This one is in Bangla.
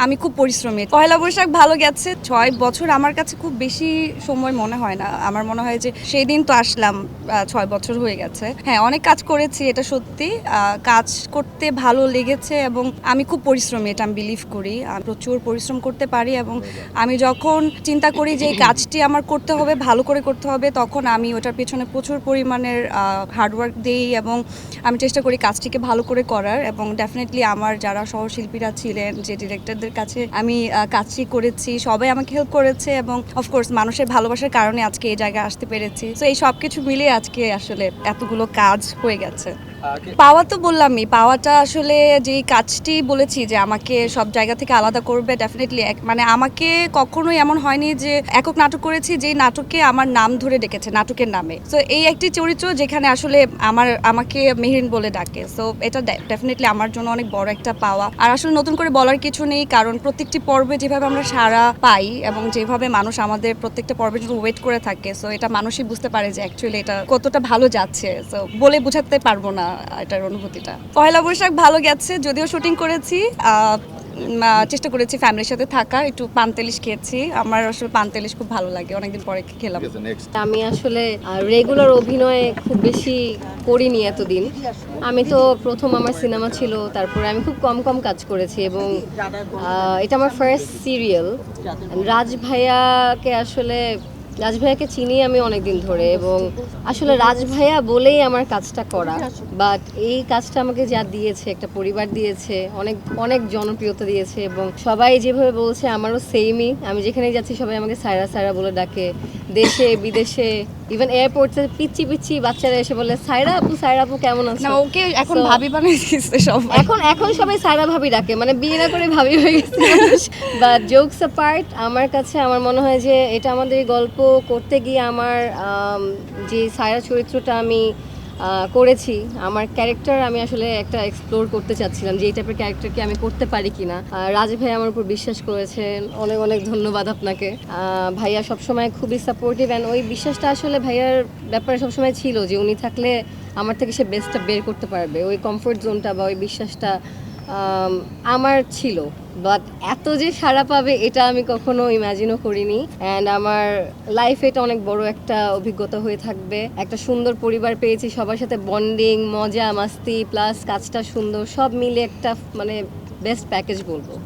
আমি খুব পরিশ্রমী। পহেলা বৈশাখ ভালো গেছে। ৬ বছর আমার কাছে খুব বেশি সময় মনে হয় না। আমার মনে হয় যে সেই দিন তো আসলাম, ৬ বছর হয়ে গেছে। হ্যাঁ, অনেক কাজ করেছি, এটা সত্যি। কাজ করতে ভালো লেগেছে এবং আমি খুব পরিশ্রমী, এটা আমি বিলিভ করি। আমি প্রচুর পরিশ্রম করতে পারি এবং আমি যখন চিন্তা করি যে এই কাজটি আমার করতে হবে, ভালো করে করতে হবে, তখন আমি ওটার পেছনে প্রচুর পরিমাণের হার্ডওয়ার্ক দিই এবং আমি চেষ্টা করি কাজটিকে ভালো করে করার। এবং ডেফিনেটলি আমার যারা সহশিল্পীরা ছিলেন, যে ডিরেক্টরদের কাছে আমি কাজটি করেছি, সবাই আমাকে হেল্প করেছে এবং অফকোর্স মানুষের ভালোবাসার কারণে আজকে এই জায়গায় আসতে পেরেছি। তো এই সব কিছু মিলিয়ে আজকে আসলে এতগুলো কাজ হয়ে গেছে। পাওয়া তো বললামই, পাওয়াটা আসলে যেই কাজটি বলেছি যে আমাকে সব জায়গা থেকে আলাদা করবে, ডেফিনেটলি মানে আমাকে কখনোই এমন হয়নি যে একক নাটক করেছি যেই নাটকে আমার নাম ধরে ডেকেছে নাটকের নামে। সো এই একটি চরিত্র যেখানে আসলে আমাকে মেহরিন বলে ডাকে। সো এটা ডেফিনেটলি আমার জন্য অনেক বড় একটা পাওয়া। আর আসলে নতুন করে বলার কিছু নেই, কারণ প্রত্যেকটি পর্বে যেভাবে আমরা সাড়া পাই এবং যেভাবে মানুষ আমাদের প্রত্যেকটা পর্বের জন্য ওয়েট করে থাকে, সো এটা মানুষই বুঝতে পারে যে অ্যাকচুয়ালি এটা কতটা ভালো যাচ্ছে। সো বলে বোঝাতে পারবো না এটার অনুভূতিটা। পহেলা বৈশাখ ভালো গেছে, যদিও শুটিং করেছি। চেষ্টা করেছি ফ্যামিলির সাথে থাকার, একটু পান্তেলিশ খেয়েছি। আমার আসলে পান্তেলিশ খুব ভালো লাগে, অনেকদিন পরে খেলাম। আমি আসলে রেগুলার অভিনয় খুব বেশি করিনি এতদিন। আমি তো প্রথম আমার সিনেমা ছিল, তারপরে আমি খুব কম কম কাজ করেছি এবং এটা আমার ফার্স্ট সিরিয়াল। রাজ ভাইয়াকে চিনি আমি অনেক দিন ধরে এবং আসলে রাজ ভাইয়া বলেই আমার কাজটা করা। বাট এই কাজটা আমাকে যা দিয়েছে, একটা পরিবার দিয়েছে, অনেক অনেক জনপ্রিয়তা দিয়েছে এবং সবাই যেভাবে বলছে আমারও সেমই। আমি যেখানেই যাচ্ছি সবাই আমাকে সায়রা সায়রা বলে ডাকে, দেশে বিদেশে, ইভেন এয়ারপোর্টে পিচ্ছি পিচ্ছি বাচ্চারা এসে বলে সায়রা আপু কেমন না, আছো। ওকে এখন ভাবি বানিয়ে দিচ্ছে সব। এখন সবাই সায়রা ভাবি ডাকে, মানে বিয়ে না করে ভাবি হয়ে গেছে। বাট জোকস অ্যাপার্ট, আমার কাছে আমার মনে হয় যে এটা আমাদের এই গল্প করতে গিয়ে আমার যে সায়রা চরিত্রটা আমি করেছি, আমার ক্যারেক্টার আমি আসলে একটা এক্সপ্লোর করতে চাচ্ছিলাম যে এই টাইপের ক্যারেক্টারকে আমি করতে পারি কিনা। রাজ ভাই আমার উপর বিশ্বাস করেছেন, অনেক অনেক ধন্যবাদ আপনাকে। ভাইয়া সবসময় খুবই সাপোর্টিভ অ্যান্ড ওই বিশ্বাসটা আসলে ভাইয়ার ব্যাপারে সবসময় ছিল যে উনি থাকলে আমার থেকে সে বেস্টটা বের করতে পারবে। ওই কমফোর্ট জোনটা বা ওই বিশ্বাসটা আমার ছিল। বাট এত যে সাড়া পাবে এটা আমি কখনো ইমাজিনও করিনি। অ্যান্ড আমার লাইফে এটা অনেক বড় একটা অভিজ্ঞতা হয়ে থাকবে। একটা সুন্দর পরিবার পেয়েছি, সবার সাথে বন্ডিং, মজা মাস্তি প্লাস কাজটা সুন্দর, সব মিলে একটা মানে বেস্ট প্যাকেজ বলবো।